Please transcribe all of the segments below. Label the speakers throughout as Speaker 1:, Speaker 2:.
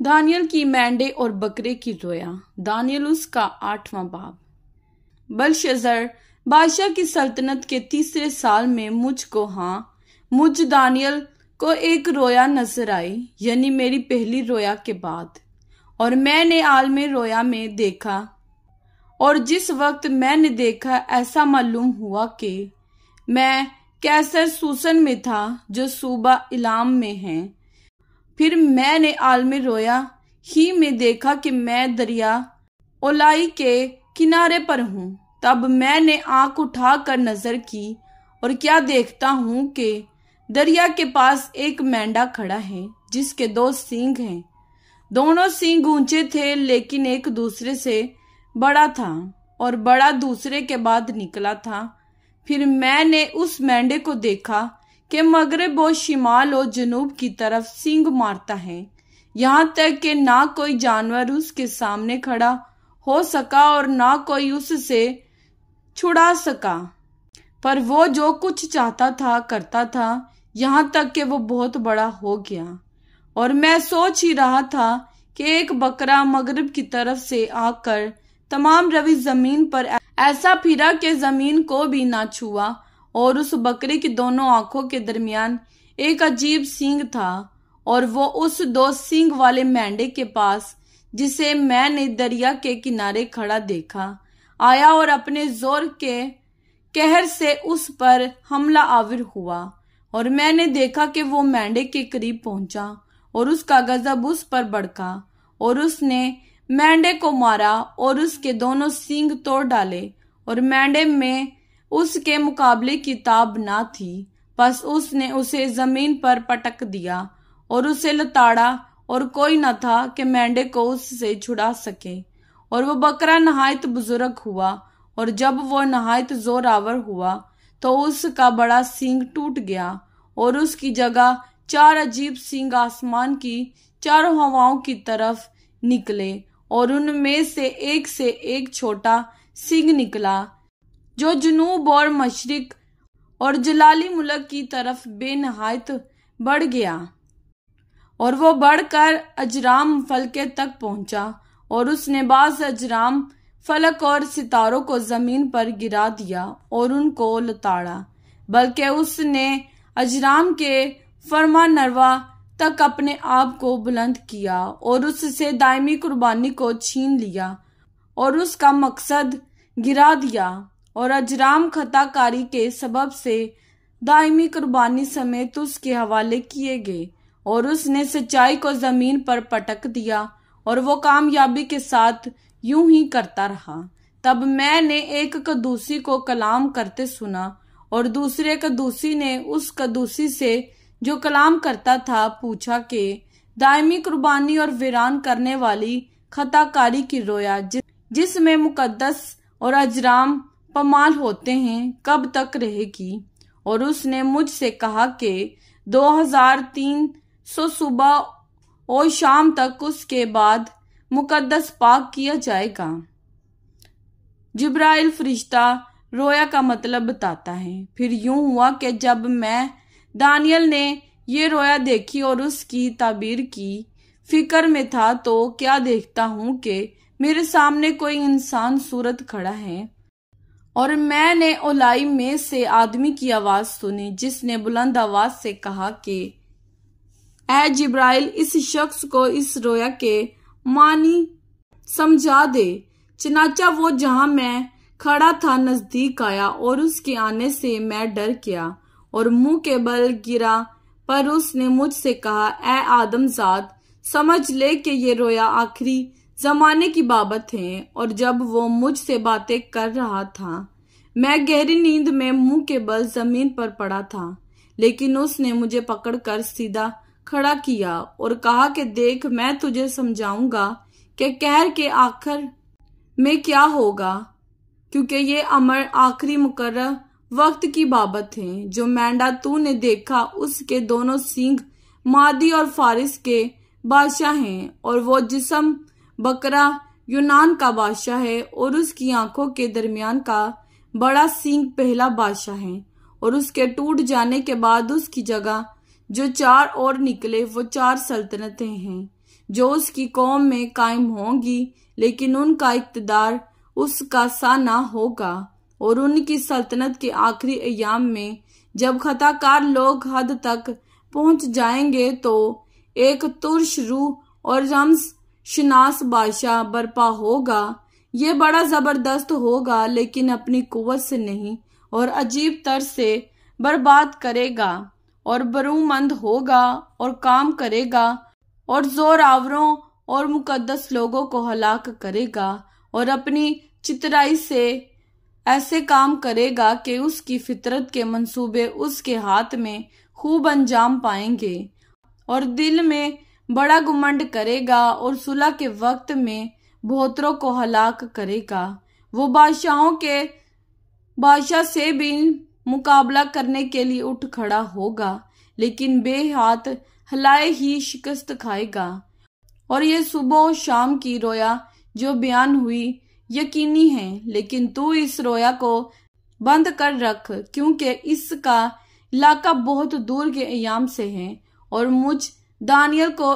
Speaker 1: Daniel की मेंढे और बकरे की रोया। दानियल उसका 8वां बाब। बलशज़र बादशाह की सल्तनत के 3 साल में मुझ दानियल को एक रोया नजर आई, यानी मेरी पहली रोया के बाद। और मैंने आलमे रोया में देखा, और जिस वक्त मैंने देखा ऐसा मालूम हुआ कि मैं कैसर सूसन में था जो सूबा इलाम में है। फिर मैंने आलमे रोया ही में देखा कि मैं दरिया ओलाई के किनारे पर हूँ। तब मैंने आंख उठाकर नजर की, और क्या देखता हूँ कि दरिया के पास एक मेंढा खड़ा है जिसके 2 सींग हैं। दोनों सींग ऊंचे थे, लेकिन एक दूसरे से बड़ा था, और बड़ा दूसरे के बाद निकला था। फिर मैंने उस मेंढे को देखा कि मगरब और शिमाल और जनूब की तरफ सींग मारता है, यहाँ तक कि ना कोई जानवर उसके सामने खड़ा हो सका और ना कोई उससे छुड़ा सका। पर वो जो कुछ चाहता था करता था, यहाँ तक कि वो बहुत बड़ा हो गया। और मैं सोच ही रहा था कि एक बकरा मगरिब की तरफ से आकर तमाम रवि जमीन पर ऐसा फिरा कि जमीन को भी ना छुआ, और उस बकरे की दोनों आंखों के दरमियान एक अजीब सींग था। और वो उस 2 सींग वाले मेंढे के पास, जिसे मैंने दरिया के किनारे खड़ा देखा, आया और अपने जोर के कहर से उस पर हमला आविर हुआ। और मैंने देखा कि वो मेंढे के करीब पहुंचा, और उसका गजब उस पर भड़का, और उसने मेंढे को मारा और उसके दोनों सींग तोड़ डाले। और मेंढे में उसके मुकाबले की ताब ना थी, बस उसने उसे जमीन पर पटक दिया और उसे लताड़ा, और कोई न था कि मेंढे को उससे छुड़ा सके। और वो बकरा नहायत बुजुर्ग हुआ, और जब वो नहायत जोरावर हुआ तो उसका बड़ा सींग टूट गया, और उसकी जगह 4 अजीब सींग आसमान की चारों हवाओं की तरफ निकले, और उनमें से एक छोटा सींग निकला जो जुनूब और मशरिक और जलाली मुल्क की तरफ बेनहायत बढ़ गया। और वो बढ़कर अजराम फलके तक पहुंचा, और उसने बाज अजराम फलक और सितारों को जमीन पर गिरा दिया और उनको लताड़ा, बल्कि उसने अजराम के फरमा नरवा तक अपने आप को बुलंद किया और उससे दायमी कुर्बानी को छीन लिया और उसका मकसद गिरा दिया। और अजराम खताकारी के सबब से दायमी कुर्बानी समेत उसके हवाले किए गए, और उसने सच्चाई को जमीन पर पटक दिया, और वो कामयाबी के साथ यूं ही करता रहा। तब मैंने एक कदूसी को कलाम करते सुना, और दूसरे कदूसी ने उस कदूसी से जो कलाम करता था पूछा कि दायमी कुर्बानी और वीरान करने वाली खताकारी की रोया जिसमें मुकद्दस और अजराम पमाल होते हैं कब तक रहेगी। और उसने मुझसे कहा कि 2300 सुबह और शाम तक उसके बाद मुकद्दस पाक किया जाएगा। जिब्राइल फरिश्ता रोया का मतलब बताता है। फिर यूं हुआ कि जब मैं दानियल ने ये रोया देखी और उसकी ताबीर की फिक्र में था, तो क्या देखता हूं कि मेरे सामने कोई इंसान सूरत खड़ा है, और मैंने ओलाई में से आदमी की आवाज सुनी जिसने बुलंद आवाज से कहा कि ऐ जिब्राइल, इस शख्स को इस रोया के मानी समझा दे। चनाचा वो जहां मैं खड़ा था नजदीक आया, और उसके आने से मैं डर गया और मुंह के बल गिरा। पर उसने मुझसे कहा, ऐ आदमजाद, समझ ले कि ये रोया आखिरी जमाने की बाबत है। और जब वो मुझसे बातें कर रहा था, मैं गहरी नींद में मुंह के बल जमीन पर पड़ा था, लेकिन उसने मुझे पकड़कर सीधा खड़ा किया और कहा कि देख, मैं तुझे समझाऊंगा कि कहर के आखिर में क्या होगा, क्योंकि ये अमर आखिरी मुकर्रर वक्त की बाबत है। जो मेंढा तूने देखा उसके दोनों सींग मादी और फारिस के बादशाह हैं, और वो जिस्म बकरा यूनान का बादशाह है, और उसकी आंखों के दरमियान का बड़ा सींग पहला बादशाह है। और उसके टूट जाने के बाद उसकी जगह जो 4 और निकले वो 4 सल्तनतें हैं। جو اس کی قوم میں قائم ہوں گی، لیکن ان کا اقتدار اس کا سا نہ ہوگا۔ اور ان کی سلطنت کے آخری ایام میں جب خطا کار لوگ حد تک پہنچ جائیں گے تو ایک ترش روح اور رمز شناس بادشاہ برپا ہوگا۔ یہ بڑا زبردست ہوگا، لیکن اپنی قوت سے نہیں، اور عجیب طرز سے برباد کرے گا، اور برومند ہوگا اور کام کرے گا، اور زور آوروں اور مقدس لوگوں کو ہلاک کرے گا، اور اپنی چترائی سے ایسے کام کرے گا کہ اس کی فطرت کے منصوبے اس کے ہاتھ میں خوب انجام پائیں گے، اور دل میں بڑا گمنڈ کرے گا، اور صلح کے وقت میں بہتروں کو ہلاک کرے گا۔ وہ بادشاہوں کے بادشاہ سے بھی مقابلہ کرنے کے لیے اٹھ کھڑا ہوگا، لیکن بے ہاتھ ہلائے ہی شکست کھائے گا۔ اور یہ صبح و شام کی رویا جو بیان ہوئی یقینی ہے، لیکن تو اس رویا کو بند کر رکھ، کیونکہ اس کا علاقہ بہت دور کے ایام سے ہے۔ اور مجھ دانیل کو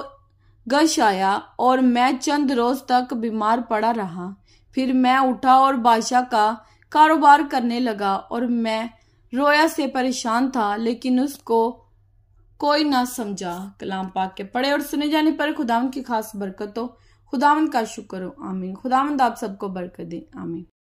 Speaker 1: غش آیا، اور میں چند روز تک بیمار پڑا رہا۔ پھر میں اٹھا اور بادشاہ کا کاروبار کرنے لگا، اور میں رویا سے پریشان تھا، لیکن اس کو کوئی نہ سمجھا۔ کلام پاک کے پڑھے اور سنے جانے پر خداوند کی خاص برکت ہو۔ خداوند کا شکر ہو، آمین۔ خداوند آپ سب کو برکت دے، آمین۔